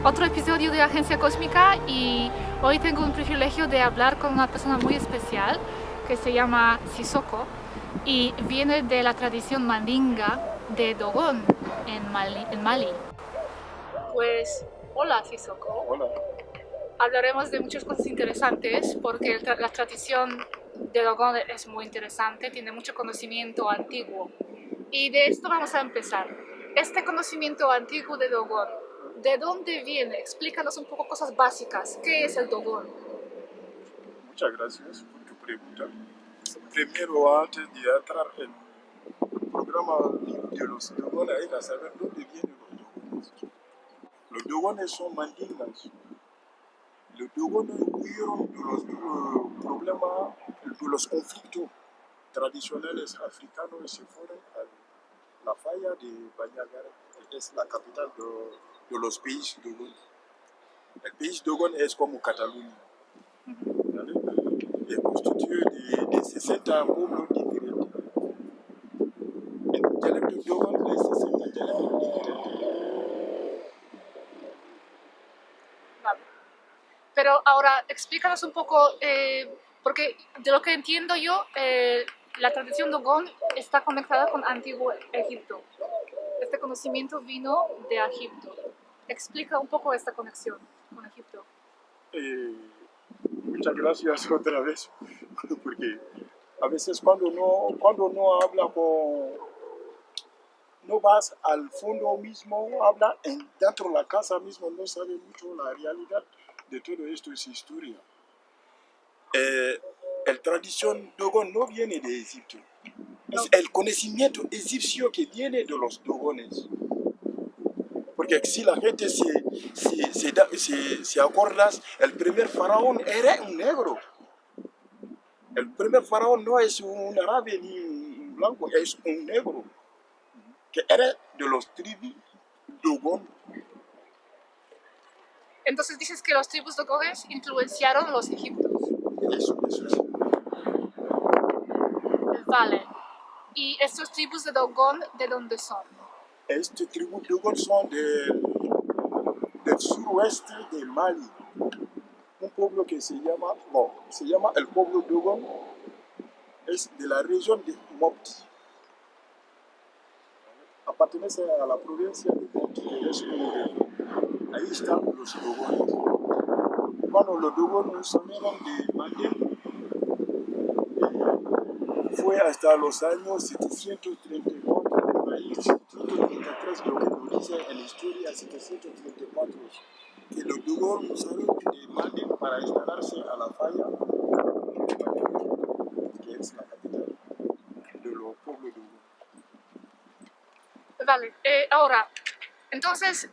otro episodio de Agencia Cósmica y hoy tengo un privilegio de hablar con una persona muy especial que se llama Sissoko y viene de la tradición mandinga de Dogon en Mali. Pues, hola Sissoko. Hola. Hablaremos de muchas cosas interesantes porque la tradición de Dogon es muy interesante, tiene mucho conocimiento antiguo. Y de esto vamos a empezar. Este conocimiento antiguo de Dogon, ¿de dónde viene? Explícanos un poco cosas básicas. ¿Qué es el Dogon? Muchas gracias por tu pregunta. Primero, antes de entrar en el programa de los dogones, hay que saber dónde vienen los dogones. Los dogones son mandingas. Los dogones huyeron de los problemas, de los conflictos tradicionales africanos y se fueron a la falla de Bandiagara, que es la capital de los países dogones. El país dogon es como Cataluña. ¿Vale? Es constituido de 60 pueblos diferentes. El dialecto dogon es 60 dialectos diferentes. Vale. Pero ahora explícanos un poco, porque de lo que entiendo yo, la tradición Dogon está conectada con Antiguo Egipto. Este conocimiento vino de Egipto. Explica un poco esta conexión con Egipto. Muchas gracias otra vez, porque a veces cuando no habla no vas al fondo mismo, habla dentro de la casa mismo, no sabe mucho la realidad de todo esto, es historia. La tradición dogon no viene de Egipto, es el conocimiento egipcio que viene de los dogones. Porque si la gente se acuerda, el primer faraón era un negro. El primer faraón no es un árabe ni un blanco, es un negro, que era de los tribus Dogon. Entonces dices que los tribus dogones influenciaron a los egipcios. Eso es. Vale. ¿Y estos tribus de Dogon de dónde son? Estos tribus Dogon son del suroeste de Mali. Un pueblo que se llama el pueblo Dogon, es de la región de Mopti. Pertenece a la provincia de Mopti, que es un ahí están los dogones. Cuando los dogones salieron de Manding, fue hasta los años 734, ahí 733, lo que nos dice en la historia 734, que los dogones salieron de Manding para instalarse a la falla, que es la capital de los pueblos dogones. Vale, ahora, entonces,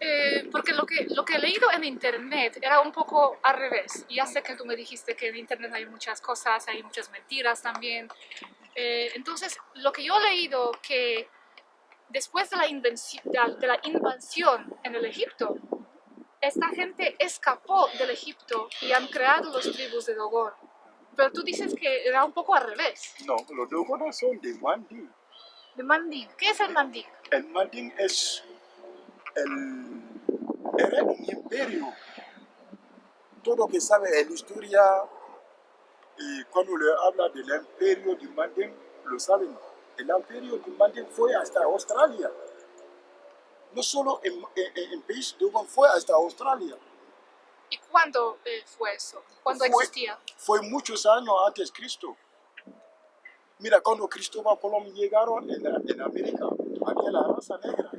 porque lo que he leído en internet era un poco al revés. Ya sé que tú me dijiste que en internet hay muchas cosas, hay muchas mentiras también. Entonces, lo que yo he leído que después de la invasión en el Egipto, esta gente escapó del Egipto y han creado los tribus de Dogon. Pero tú dices que era un poco al revés. No, los dogones son de Manding. ¿De Manding? ¿Qué es el Manding? El Manding era un imperio. Todo que sabe en la historia, y cuando le habla del imperio de Manding, lo saben. El imperio de Manding fue hasta Australia. No solo en país Dogon, fue hasta Australia. ¿Y cuándo fue eso? ¿Cuándo existía? Fue muchos años antes de Cristo. Mira, cuando Cristóbal Colón llegaron en América, había la raza negra.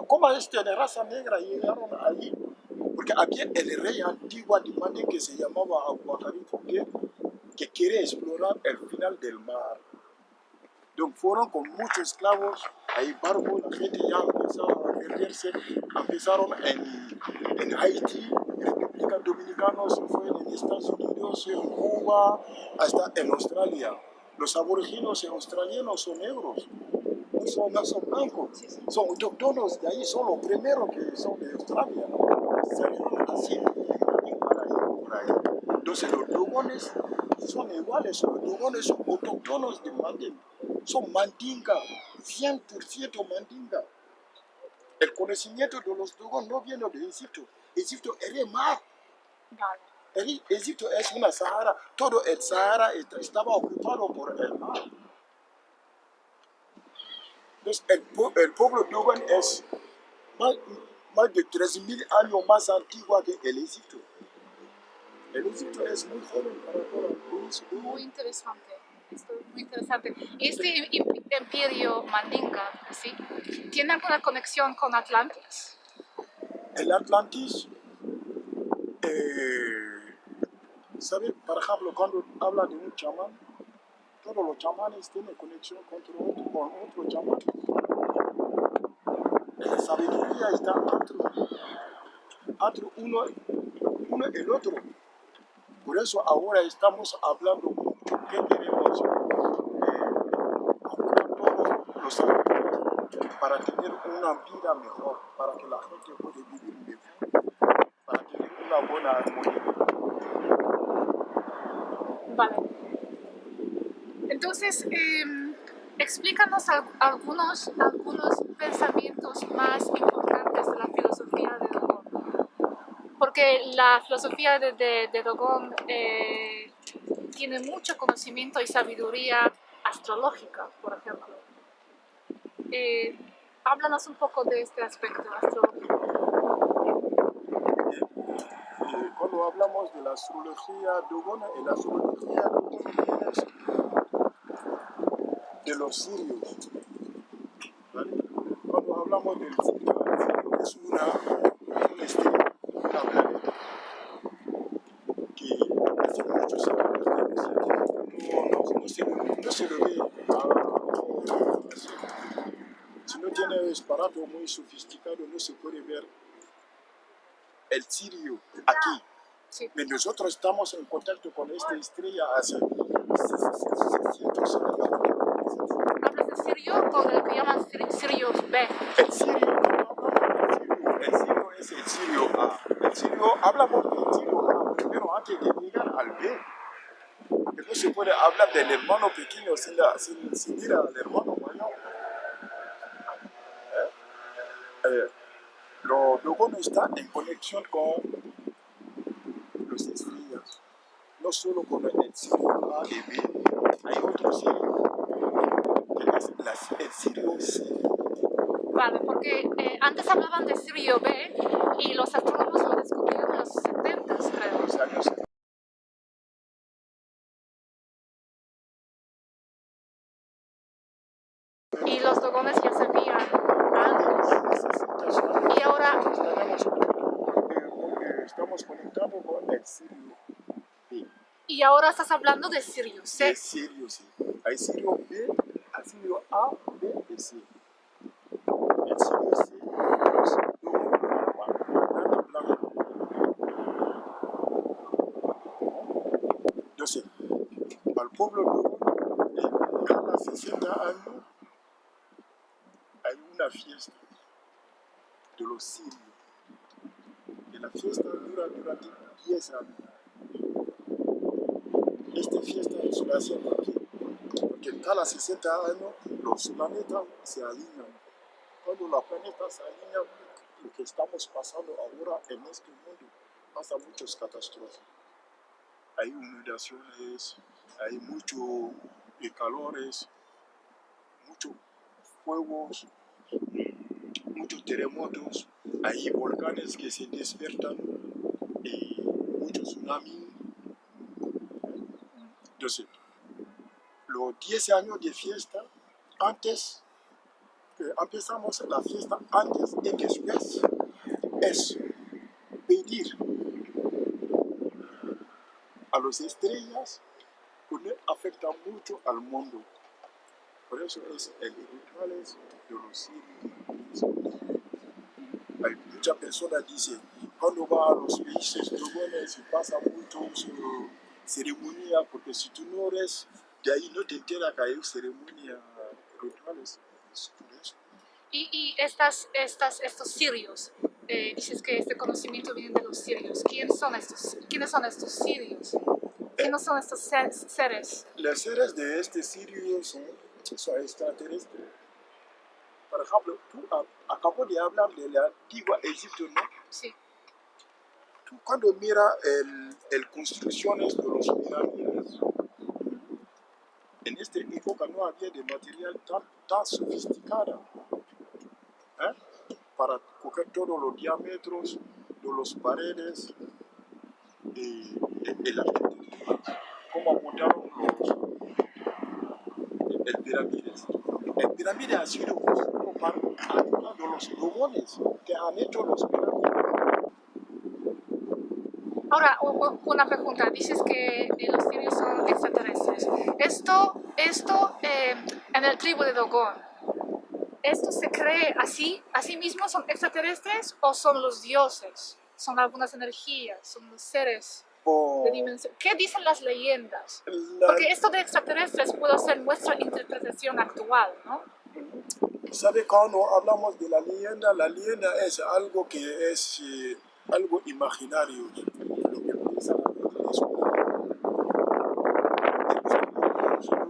¿Cómo de raza negra llegaron allí? Porque había el rey antiguo de Manding que se llamaba Abuakari Fuque, que quería explorar el final del mar. Entonces fueron con muchos esclavos, ahí barco, la gente ya empezó a perderse, empezaron en Haití, República Dominicana, se fueron en Estados Unidos, en Cuba, hasta en Australia. Los aborígenes australianos son negros, no son blancos, son autóctonos de ahí, son los primeros que son de Australia. Salieron así, para ir por ahí. Entonces los dogones son iguales, los dogones son autóctonos de Manding, son mandinga, 100% mandinga. El conocimiento de los dogones no viene de Egipto, Egipto era mar. Vale. Egipto es una Sahara. Todo el Sahara estaba ocupado por el mar. Entonces, el pueblo Dogon es más de 3.000 años más antiguo que el Egipto. El Egipto es muy joven para todo el país. Muy interesante. Esto es muy interesante. Este imperio Mandinga, ¿sí? ¿Tiene alguna conexión con Atlantis? El Atlantis, ¿sabe? Por ejemplo, cuando habla de un chamán, todos los chamanes tienen conexión con otro chamán. La sabiduría está entre uno y el otro. Por eso ahora estamos hablando mucho que tenemos todos los sabios para tener una vida mejor, para que la gente pueda vivir mejor, para tener una buena armonía. Vale. Entonces, explícanos algunos pensamientos más importantes de la filosofía de Dogon. Porque la filosofía de Dogon tiene mucho conocimiento y sabiduría astrológica, por ejemplo. Háblanos un poco de este aspecto astrológico. Cuando hablamos de la astrología dogona, la astrología dogona es de los sirios. ¿Vale? Cuando hablamos del sirio es una estrella, una planeta que hace muchos años no se lo ve así. Si no tienes aparato muy sofisticado, no se puede ver el sirio aquí. Sí. Pero nosotros estamos en contacto con esta estrella hace 600 años. ¿Hablas de Sirio o de lo que llaman Sirius B? El sirio, el sirio es el sirio A. El sirio, hablamos del sirio A, pero antes de llegar al B, que no se puede hablar del hermano pequeño sin ir al hermano mayor. Lo Dogon está en conexión con los estrellas, no solo con el sirio A y B, hay otro sirio, que es el sirio C. Vale, porque antes hablaban de Sirio B y los astrónomos lo descubrieron en los 70, creo. Los años Y los dogones ya sabían antes. Y ahora, estamos conectados con el sirio B. y ahora estás hablando de Sirius C. El sirio C. Hay sirio B, hay sirio A, B y C. El sirio C es yo sé, al pueblo Dogon, cada 60 años hay una fiesta de los sirios. Y la fiesta dura durante 10 años. Esta fiesta se la hacen aquí, porque cada 60 años los planetas se alinean. Cuando los planetas se alinean, lo que estamos pasando ahora en este mundo, pasa muchas catástrofes. Hay inundaciones, hay mucho calores, muchos fuegos, muchos terremotos, hay volcanes que se despiertan, y muchos tsunamis. Entonces, los 10 años de fiesta, antes que empezamos la fiesta, antes y después, es pedir a las estrellas que no afectan mucho al mundo. Por eso es el rituales de los sirios. Hay muchas personas dicen, cuando va a los países dogones y pasa mucho su ceremonia, porque si tú no eres de ahí, no te enteras que hay ceremonia, rituales. Es por eso. Y estos sirios, dices que este conocimiento viene de los sirios. ¿Quiénes son estos sirios? ¿Quiénes son estos seres? Los seres de este sirio son extraterrestres. Por ejemplo, tú acabo de hablar de la antigua Egipto, ¿no? Sí. Tú cuando mira el construcciones de los pirámides, en esta época no había de material tan sofisticado, ¿eh? Para coger todos los diámetros de las paredes y la arquitectura, cómo montaron el pirámides. El pirámide ha sido construido por uno de los lugones que han hecho los pirámides. Ahora, una pregunta. Dices que los sirios son extraterrestres. En el tribu de Dogon, ¿esto se cree así mismo son extraterrestres o son los dioses? ¿Son algunas energías? ¿Son los seres de dimensión? ¿Qué dicen las leyendas? Porque esto de extraterrestres puede ser nuestra interpretación actual, ¿no? ¿Sabe? Cuando hablamos de la leyenda es algo que es algo imaginario. Lo que piensa la gente es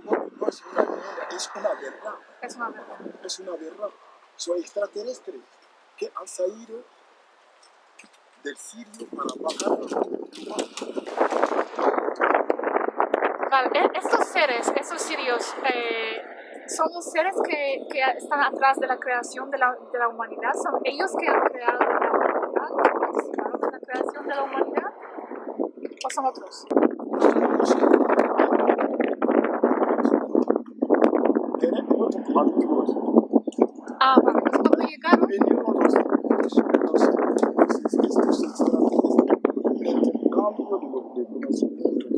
no es una leyenda, es una verdad. Es una verdad. Es una verdad. Son extraterrestres que han salido del Sirio para bajar a los humanos. Vale, estos seres, esos sirios, son los seres que están atrás de la creación de la humanidad. ¿Son ellos que han creado la humanidad? ¿Participaron en la creación de la humanidad? ¿O son otros? Tenemos otros amigos. Ah, bueno, pues cuando llegaron, Vinieron estos extraterrestres, intercambio de conocimientos.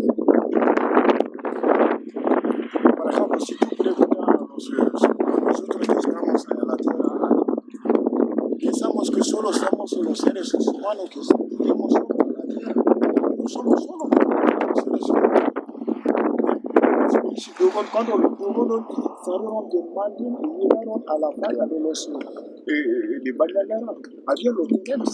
Por ejemplo, si tú preguntas a nosotros que estamos en la Tierra, pensamos que solo somos los seres humanos que vivimos sobre la Tierra. No somos solo los seres humanos. Y luego, cuando los humanos salieron del Mandín y llegaron a la falla de los de Banyagara, había los tenems.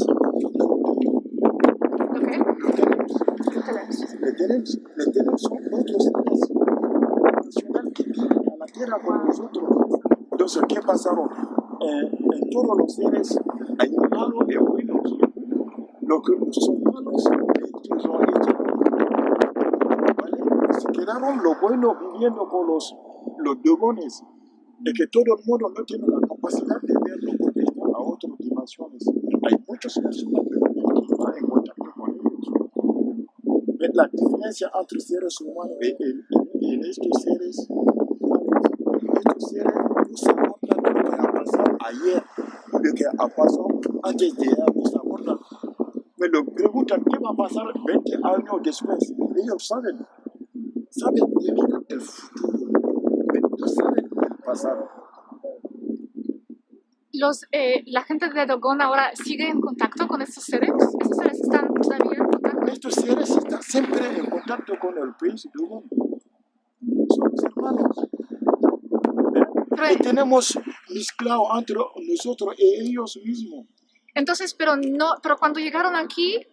Los tenems son otros seres nacionales que viven a la Tierra con nosotros. Entonces, ¿qué pasaron? En todos los seres hay malos y buenos. Los que son malos, ellos lo han hecho. ¿Vale? Se quedaron los buenos viviendo con los dogones. Es que todo el mundo no tiene la capacidad de verlo porque están a otras dimensiones. Hay muchas personas que no están en contacto con ellos. ¿Ves la diferencia entre seres humanos y estos seres humanos? Estos seres no se acuerdan de lo que ha pasado ayer, lo que ha pasado antes de ayer, no se acuerdan. Me lo preguntan qué va a pasar 20 años después. Ellos saben adivinar el futuro, pero no saben el pasado. La gente de Dogon ahora sigue en contacto con estos seres. ¿Estos seres están todavía en contacto? Estos seres están siempre en contacto con el país Dogon. Somos hermanos. Y tenemos mezclado entre nosotros y ellos mismos. Entonces, pero cuando llegaron aquí,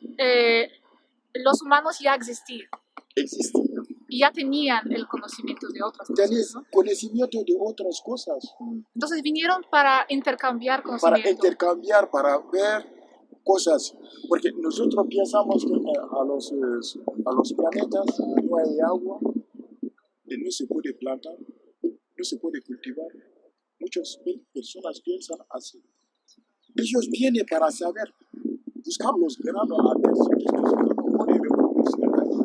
los humanos ya existían. Existían. Y ya tenían el conocimiento de otras cosas. Tenés conocimiento de otras cosas. Entonces vinieron para intercambiar conocimiento. Para intercambiar, para ver cosas. Porque nosotros pensamos que a los planetas no hay agua, y no se puede plantar, no se puede cultivar. Muchas personas piensan así. Ellos vienen para saber, buscar los granos a ver si estos granos pueden reproducir ahí.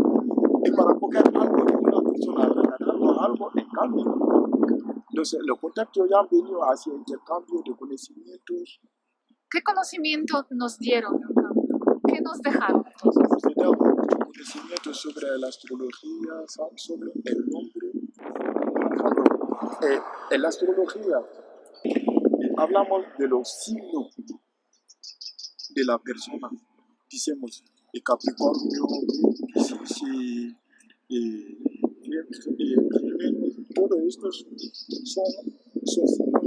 Y para coger algo de una persona, regalarlo algo en cambio. Entonces, los contactos ya han venido hacia intercambio de conocimientos. ¿Qué conocimiento nos dieron? ¿Qué nos dejaron entonces? Nos dejaron mucho conocimiento sobre la astrología, sobre el nombre. En la astrología hablamos de los signos de la persona. Decimos el Capricornio, todos estos son signos.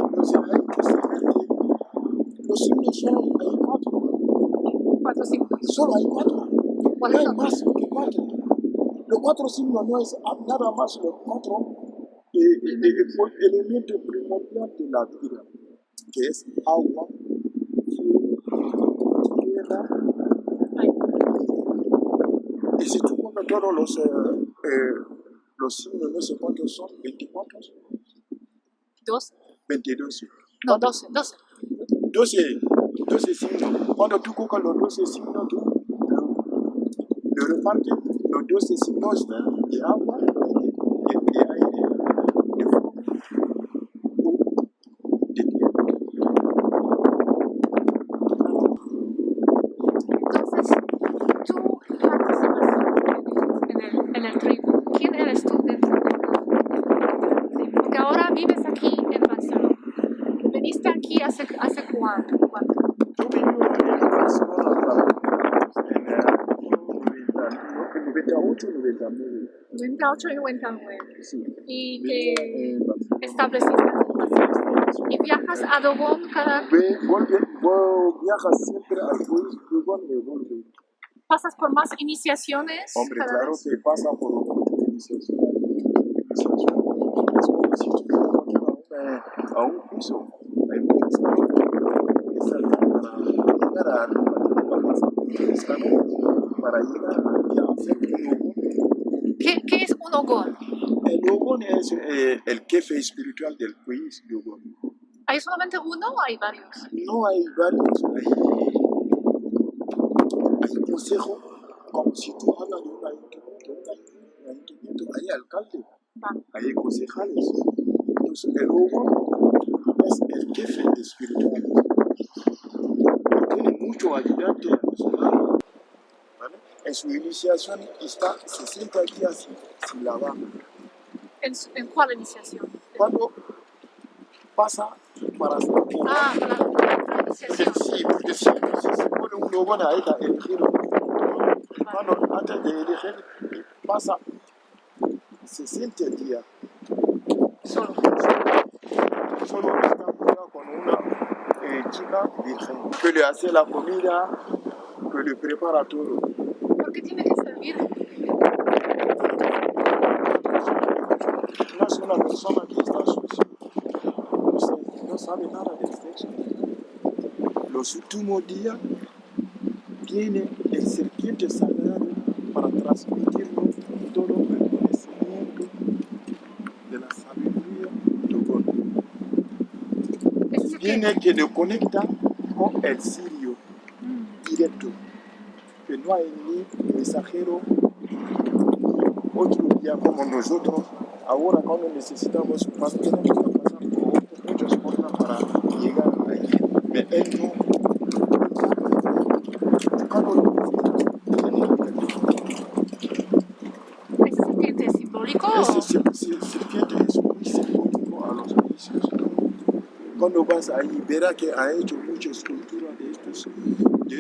Entonces hay que saber que los signos solo hay 4. ¿Cuántos signos? Solo hay 4. No hay más que 4. Los 4 signos no es nada más los 4 elementos primordiales de la vida. que es agua, tierra. Ay, Y si tú pones todos los signos, no sé cuántos son, 24, 12. 22. No, 12, 12. 12 signos. Cuando tú coges los 12 signos, tú lo repartes, los 12 signos de agua, de aire, de fuego, de tierra. Entonces, tú participas en el tribu. ¿Quién eres tú dentro de la tribu? Porque ahora vives aquí en Barcelona. ¿Viniste aquí hace cuánto? Yo vivo en Barcelona en el año 98, 99. 98 y 99. Sí. Y Vivo te en Barcelona. estableciste en Barcelona. ¿Y viajas a Dogón cada... Viaja siempre al país, Dubón y vuelve. ¿Pasas por más iniciaciones Hombre, cada claro vez? que pasa por lo que dices. Es como si estuvieras a un piso. Hay muchas cosas que saltar para llegar a arriba. Pasa por escalones para llegar a hacer un ogón. ¿Qué es un ogón? El ogón es el jefe espiritual del país de Ogón. ¿Hay solamente uno o hay varios? No hay varios, hay un consejo, como si tú hablas de un ayuntamiento, hay alcalde, Va. hay concejales. Entonces, el ogón es el jefe espiritual. Tiene mucho ayudante a su lado, ¿vale? En su iniciación está 60 días sin lavar. ¿En cuál iniciación? Cuando pasa para ser ogón, Para la iniciación. sí, porque si se pone un ogón ahí a elegir, cuando antes de elegir pasa 60 días. Solo. Solo está con una chica virgen que le hace la comida, que le prepara todo. ¿Por qué tiene que ser virgen? No es una persona que está sucia, no sabe nada del sexo. Los últimos días viene el serpiente sagrado para transmitirnos todo el conocimiento de la sabiduría de Dios. Es Viene que le conecta con el sirio directo, que no hay ni mensajero, otro día como nosotros. Ahora cuando necesitamos más, tenemos que pasar por muchas cosas para llegar allí. Pero él no. Cuando lo ¿Ese serpiente es simbólico? ese serpiente es muy simbólico a los inicios. Cuando vas ahí, verás que ha hecho mucha escultura de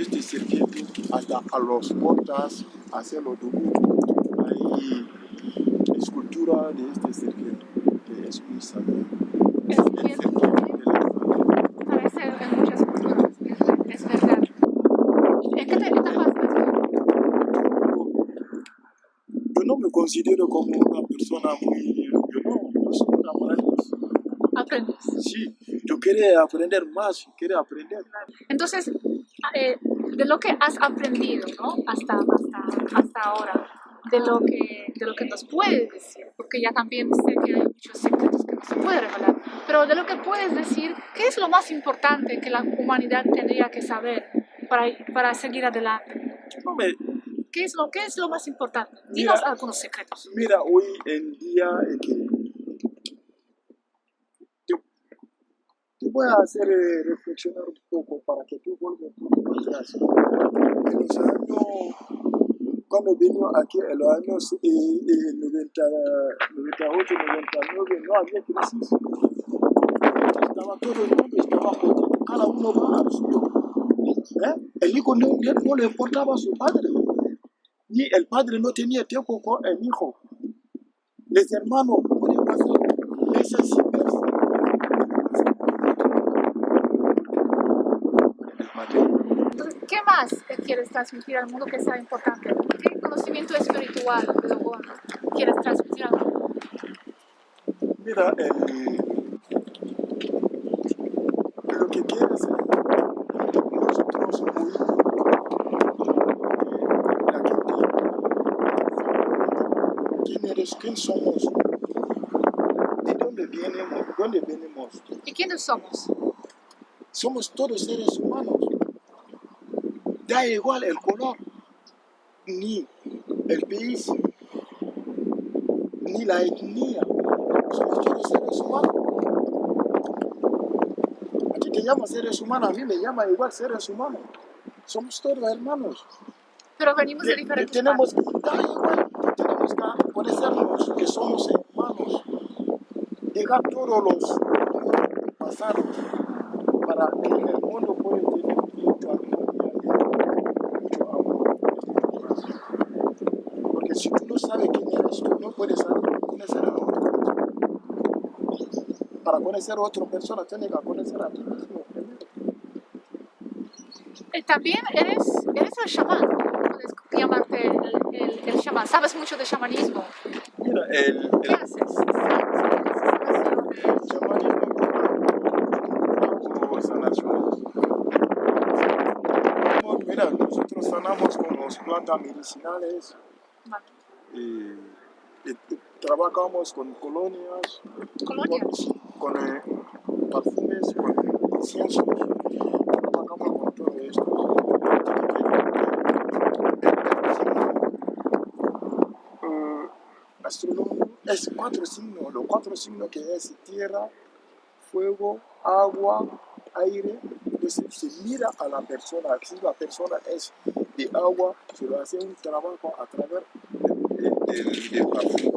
este serpiente, hasta a los portas, hacerlo dibujos. Hay escultura de este serpiente, que es muy sagrado. Es cierto. Aparece en muchas culturas, es verdad. ¿En qué etapas estás tú? Yo no me considero como una persona muy... Yo soy un aprendiz. Aprendes. Sí, yo quería aprender más, quería aprender. Entonces, de lo que has aprendido, ¿no? Hasta ahora, de lo que nos puedes decir, porque ya también sé que hay muchos secretos que no se puede revelar, pero de lo que puedes decir, ¿qué es lo más importante que la humanidad tendría que saber para seguir adelante? No me, ¿Qué es lo más importante? Mira, Dinos algunos secretos. mira, hoy en día te voy a hacer reflexionar un poco para que tú vuelvas un poco atrás. En los años, cuando vino aquí en los años 98, 99, no había crisis. Estaba todo el mundo, estaba contento, cada uno va al suyo. El hijo no le importaba a su padre, ni el padre no tenía tiempo con el hijo. Los hermanos podían pasar meses sin verse. Entonces, ¿qué más quieres transmitir al mundo que sea importante? ¿Qué conocimiento espiritual de lo bueno quieres transmitir al mundo? Mira, que quiere ser. Nosotros oímos la gente, quién eres, quién somos, de dónde venimos. ¿Y quiénes somos? Somos todos seres humanos. Da igual el color, ni el país, ni la etnia. Somos todos seres humanos. A ti te llamas seres humanos, a mí me llama igual seres humanos. Somos todos hermanos. Pero venimos de diferentes Tenemos partes. que, da igual, tenemos que conocernos que somos hermanos. Dejar todos los pasados para que el mundo pueda tener mucha armonía y mucho amor. Porque si tú no sabes quién eres tú, no puedes conocer a otro. Para conocer a otra persona, tienes que conocer a ti mismo primero. También eres el chamán. Puedes llamarte el chamán. Sabes mucho de chamanismo. Mira, ¿Qué haces? chamanismo o sanaciones. Mira, nosotros sanamos con las plantas medicinales. Vale. Y trabajamos con colonias, Colonias. con perfumes, con inciensos, trabajamos con todo esto. Astronomía es 4 signos, los 4 signos que es tierra, fuego, agua, aire. Entonces se mira a la persona, si la persona es de agua, se lo hace un trabajo a través del perfume.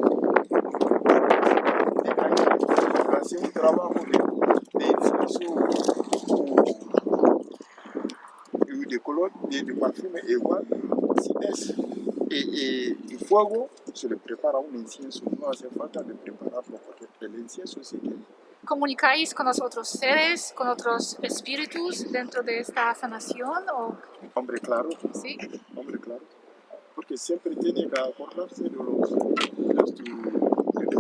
De aire, se lo hace un trabajo de incienso o de color, de perfume igual. Si es fuego, se le prepara un incienso, no hace falta de prepararlo porque el incienso sí que... ¿Comunicáis con los otros seres, con otros espíritus dentro de esta sanación? Hombre, claro, ¿Sí? hombre, claro. Porque siempre tiene que acordarse de tus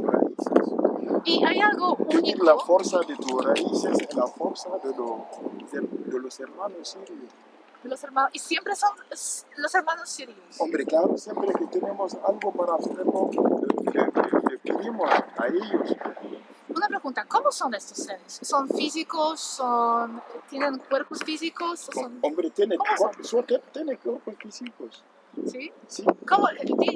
raíces. ¿Y hay algo único? La fuerza de tus raíces es la fuerza de los hermanos sirios. De los hermanos, y siempre son los hermanos sirios. Hombre, claro, siempre que tenemos algo para hacerlo, le pedimos a ellos. Una pregunta, ¿cómo son estos seres? ¿Son físicos? ¿Tienen cuerpos físicos? Hombre, tiene ¿Cómo cuerpos físicos. ¿Sí? Sí. ¿Cómo?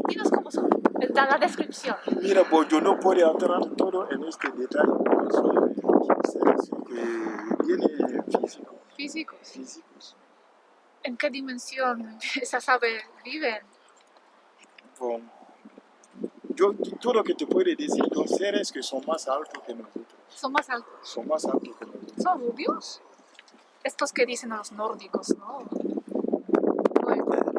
Dinos cómo son. Da la descripción. Mira, pues yo no puedo entrar todo en este detalle, porque son seres que vienen Físicos. físicos. ¿En qué dimensión esa sabe viven? Bon, yo todo lo que te puedo decir, son seres que son más altos que nosotros. Son más altos. Son más altos que nosotros. ¿Son rubios? Estos que dicen a los nórdicos, ¿no? Bueno,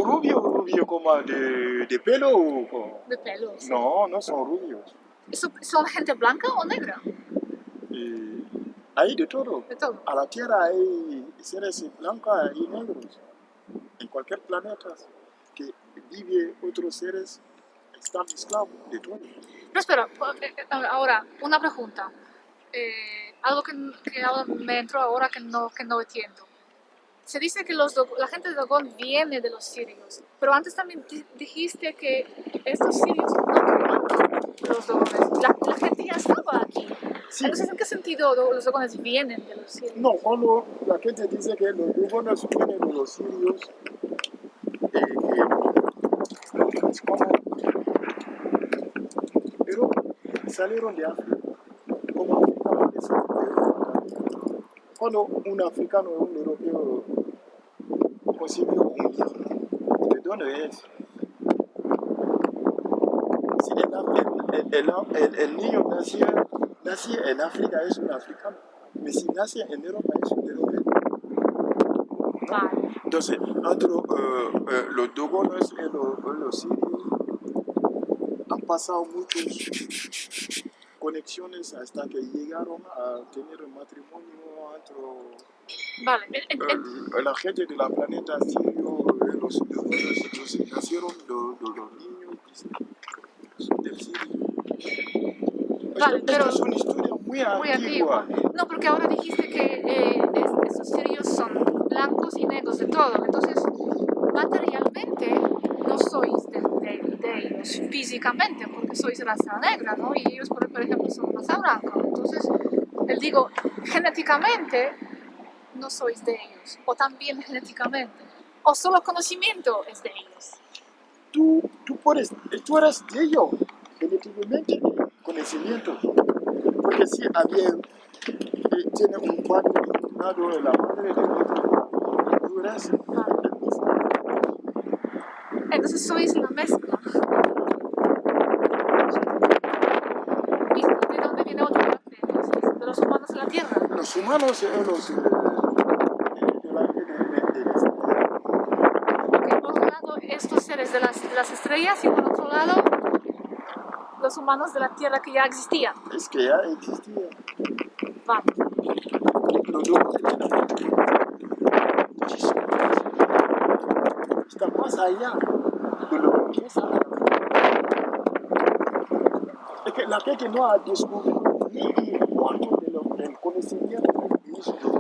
Rubio como de pelo o... de pelo. Sí. No, no son rubios. ¿Son gente blanca o negra? Hay de todo. De todo. A la Tierra hay seres blancos y negros. En cualquier planeta que vive otros seres están mezclados de todo. No, espera, ahora, una pregunta. Algo que ahora me entró ahora que no entiendo. Se dice que la gente de Dogón viene de los sirios, pero antes también dijiste que estos sirios no crearon los dogones. La gente ya estaba aquí. Sí. Entonces, ¿en qué sentido los dogones vienen de los sirios? No, cuando la gente dice que los dogones vienen de los sirios, es como Europa, salieron de África, como africanos de Europa. Cuando un africano o un europeo consiguió un hijo, ¿de dónde es? Si el niño nació en África, es un africano, pero si nace en Europa, es un europeo. Vale. Entonces, entre los dogones y los sirios han pasado muchas conexiones hasta que llegaron a tener un matrimonio entre Vale. la gente de la planeta sirio, los dogones, entonces nacieron los niños del Sirio. Vale, pero Esta es una historia muy antigua. No, porque ahora dijiste que estos cerillos son blancos y negros de todo. Entonces, materialmente no sois de ellos físicamente, porque sois raza negra, ¿no? Y ellos, por ejemplo, son raza blanca. Entonces, les digo, genéticamente no sois de ellos, o también genéticamente, o solo conocimiento es de ellos. Tú eres de ellos, genéticamente, conocimiento. Porque si alguien tiene un padre de un lado y la madre de otro, tú eres el mismo. Entonces sois la mezcla. ¿Y de dónde viene otra parte? Entonces, de los humanos de la Tierra. Los humanos los Ok, por un lado, estos seres de las estrellas, y por otro lado, los humanos de la Tierra que ya existían. es que ya existía. Vale. Los dos está más allá de lo que es ahora. Es que la gente no ha descubierto ni el cuarto del conocimiento de Cristo.